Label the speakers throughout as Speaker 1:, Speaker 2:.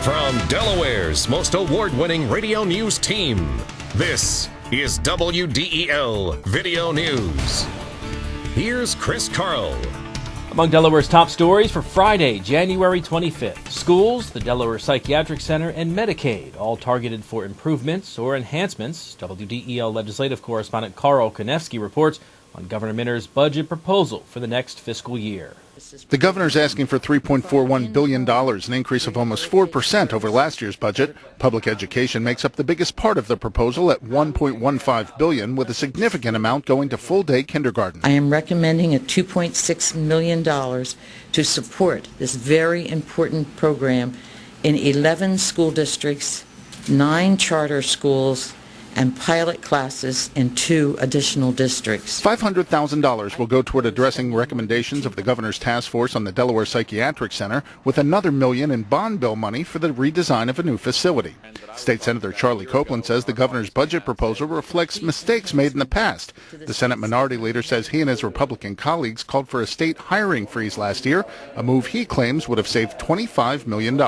Speaker 1: From Delaware's most award-winning radio news team, this is WDEL Video News. Here's Chris Carl.
Speaker 2: Among Delaware's top stories for Friday, January 25th, schools, the Delaware Psychiatric Center, and Medicaid, all targeted for improvements or enhancements. WDEL legislative correspondent Carl Konevsky reports on Governor Minner's budget proposal for the next fiscal year.
Speaker 3: The governor's asking for $3.41 billion, an increase of almost 4% over last year's budget. Public education makes up the biggest part of the proposal at $1.15 billion, with a significant amount going to full-day kindergarten.
Speaker 4: I am recommending a $2.6 million to support this very important program in 11 school districts, 9 charter schools, and pilot classes in 2 additional districts.
Speaker 3: $500,000 will go toward addressing recommendations of the governor's task force on the Delaware Psychiatric Center, with another $1 million in bond bill money for the redesign of a new facility. State Senator Charlie Copeland says the governor's budget proposal reflects mistakes made in the past. The Senate Minority Leader says he and his Republican colleagues called for a state hiring freeze last year, a move he claims would have saved $25 million.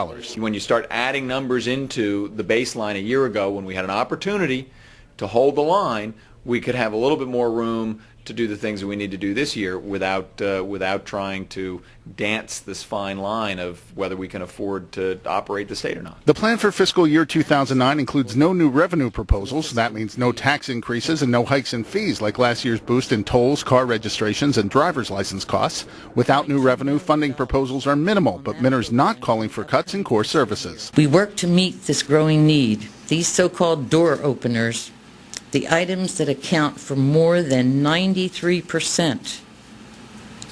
Speaker 5: When you start adding numbers into the baseline a year ago, when we had an opportunity to hold the line, we could have a little bit more room to do the things that we need to do this year without trying to dance this fine line of whether we can afford to operate the state or not.
Speaker 3: The plan for fiscal year 2009 includes no new revenue proposals. That means no tax increases and no hikes in fees like last year's boost in tolls, car registrations, and driver's license costs. Without new revenue, funding proposals are minimal, but Minner's not calling for cuts in core services.
Speaker 4: We work to meet this growing need. These so-called door openers, the items that account for more than 93%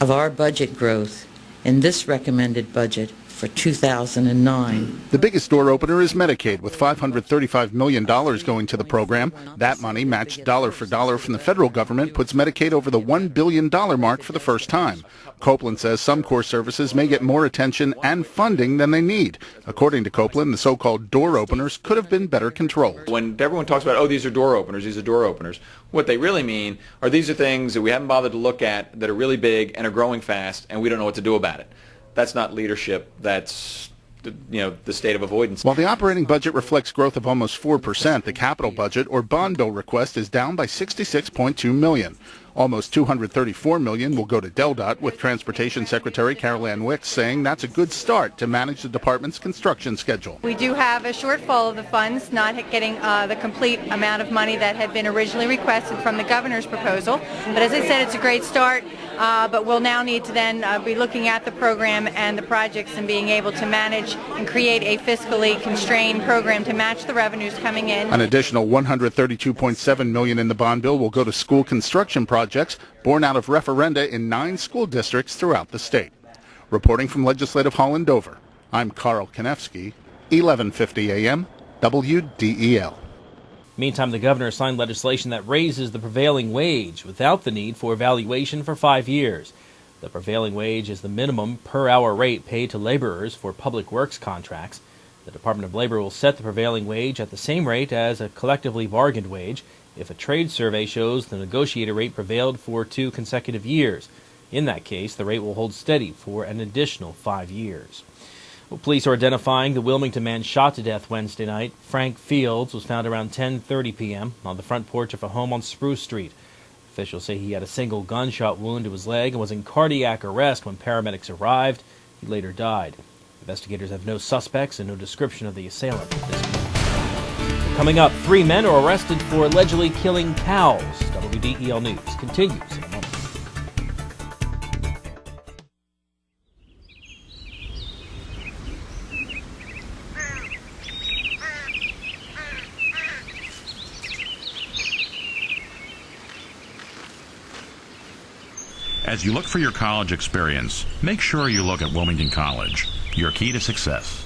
Speaker 4: of our budget growth in this recommended budget for 2009.
Speaker 3: The biggest door opener is Medicaid, with $535 million going to the program. That money, matched dollar for dollar from the federal government, puts Medicaid over the $1 billion mark for the first time. Copeland says some core services may get more attention and funding than they need. According to Copeland, the so-called door openers could have been better controlled.
Speaker 5: When everyone talks about, oh, these are door openers, what they really mean are these are things that we haven't bothered to look at that are really big and are growing fast, and we don't know what to do about it. That's not leadership. That's the state of avoidance.
Speaker 3: While the operating budget reflects growth of almost 4%, the capital budget or bond bill request is down by $66.2 million. Almost $234 million will go to DelDOT, with Transportation Secretary Carol Ann Wicks saying that's a good start to manage the department's construction schedule.
Speaker 6: We do have a shortfall of the funds, not getting the complete amount of money that had been originally requested from the governor's proposal. But as I said, it's a great start, but we'll now need to then be looking at the program and the projects and being able to manage and create a fiscally constrained program to match the revenues coming in.
Speaker 3: An additional $132.7 million in the bond bill will go to school construction projects born out of referenda in 9 school districts throughout the state. Reporting from Legislative Hall in Dover, I'm Carl Konevsky, 1150 AM, WDEL.
Speaker 2: Meantime, the governor signed legislation that raises the prevailing wage without the need for evaluation for 5 years. The prevailing wage is the minimum per-hour rate paid to laborers for public works contracts. The Department of Labor will set the prevailing wage at the same rate as a collectively bargained wage if a trade survey shows the negotiated rate prevailed for 2 consecutive years. In that case, the rate will hold steady for an additional 5 years. Well, police are identifying the Wilmington man shot to death Wednesday night. Frank Fields was found around 10:30 p.m. on the front porch of a home on Spruce Street. Officials say he had a single gunshot wound to his leg and was in cardiac arrest when paramedics arrived. He later died. Investigators have no suspects and no description of the assailant at this point. Coming up, 3 men are arrested for allegedly killing cows. WDEL News continues in a moment.
Speaker 7: As you look for your college experience, make sure you look at Wilmington College, your key to success.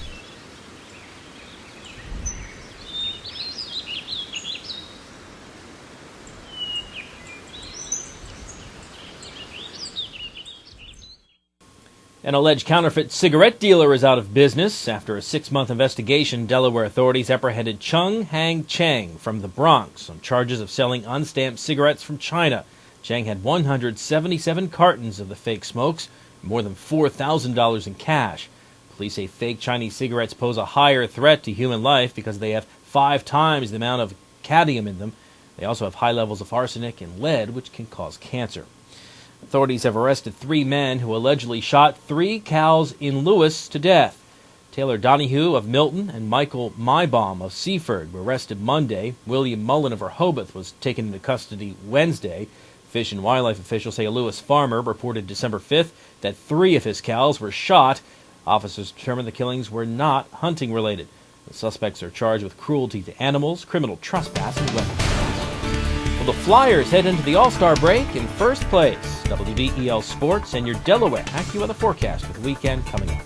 Speaker 2: An alleged counterfeit cigarette dealer is out of business. After a 6-month investigation, Delaware authorities apprehended Chung Hang Cheng from the Bronx on charges of selling unstamped cigarettes from China. Cheng had 177 cartons of the fake smokes, more than $4,000 in cash. Police say fake Chinese cigarettes pose a higher threat to human life because they have 5 times the amount of cadmium in them. They also have high levels of arsenic and lead, which can cause cancer. Authorities have arrested 3 men who allegedly shot 3 cows in Lewis to death. Taylor Donahue of Milton and Michael Mybaum of Seaford were arrested Monday. William Mullen of Rehoboth was taken into custody Wednesday. Fish and wildlife officials say a Lewis farmer reported December 5th that 3 of his cows were shot. Officers determined the killings were not hunting related. The suspects are charged with cruelty to animals, criminal trespass, and weapons. Well, the Flyers head into the All-Star break in first place. WDEL Sports and your Delaware AccuWeather forecast for the weekend coming up.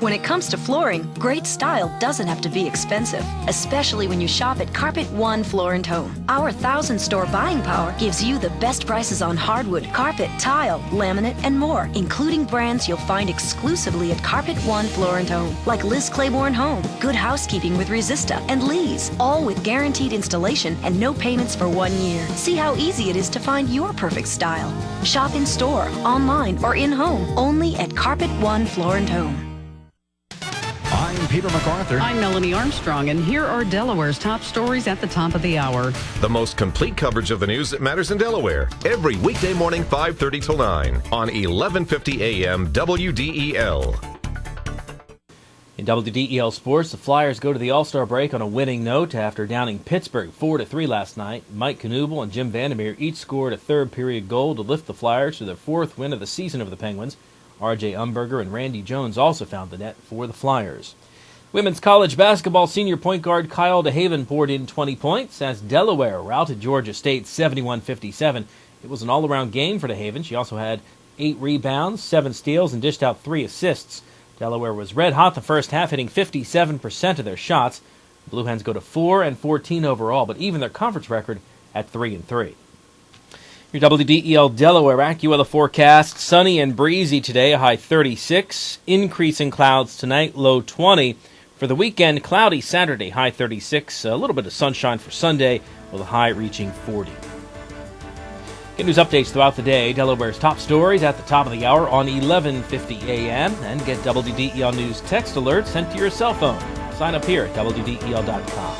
Speaker 8: When it comes to flooring, great style doesn't have to be expensive, especially when you shop at Carpet One Floor & Home. Our 1,000-store buying power gives you the best prices on hardwood, carpet, tile, laminate, and more, including brands you'll find exclusively at Carpet One Floor & Home, like Liz Claiborne Home, Good Housekeeping with Resista, and Lee's, all with guaranteed installation and no payments for 1 year. See how easy it is to find your perfect style. Shop in store, online, or in-home, only at Carpet One Floor & Home.
Speaker 9: I'm Peter MacArthur.
Speaker 10: I'm Melanie Armstrong, and here are Delaware's top stories at the top of the hour.
Speaker 1: The most complete coverage of the news that matters in Delaware. Every weekday morning, 5:30 till 9 on 1150 AM WDEL.
Speaker 2: In WDEL Sports, the Flyers go to the All-Star break on a winning note after downing Pittsburgh 4-3 last night. Mike Knuble and Jim Vandermeer each scored a third-period goal to lift the Flyers to their 4th win of the season over the Penguins. R.J. Umberger and Randy Jones also found the net for the Flyers. Women's college basketball senior point guard Kyle DeHaven poured in 20 points as Delaware routed Georgia State 71-57. It was an all-around game for DeHaven. She also had 8 rebounds, 7 steals, and dished out 3 assists. Delaware was red hot the first half, hitting 57% of their shots. The Blue Hens go to 4-14 overall, but even their conference record at 3-3. Your WDEL Delaware AccuWeather forecast: sunny and breezy today, a high 36. Increasing clouds tonight, low 20. For the weekend, cloudy Saturday, high 36. A little bit of sunshine for Sunday, with a high reaching 40. Get news updates throughout the day. Delaware's top stories at the top of the hour on 1150 a.m. And get WDEL News text alerts sent to your cell phone. Sign up here at WDEL.com.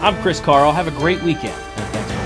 Speaker 2: I'm Chris Carl. Have a great weekend, and thanks for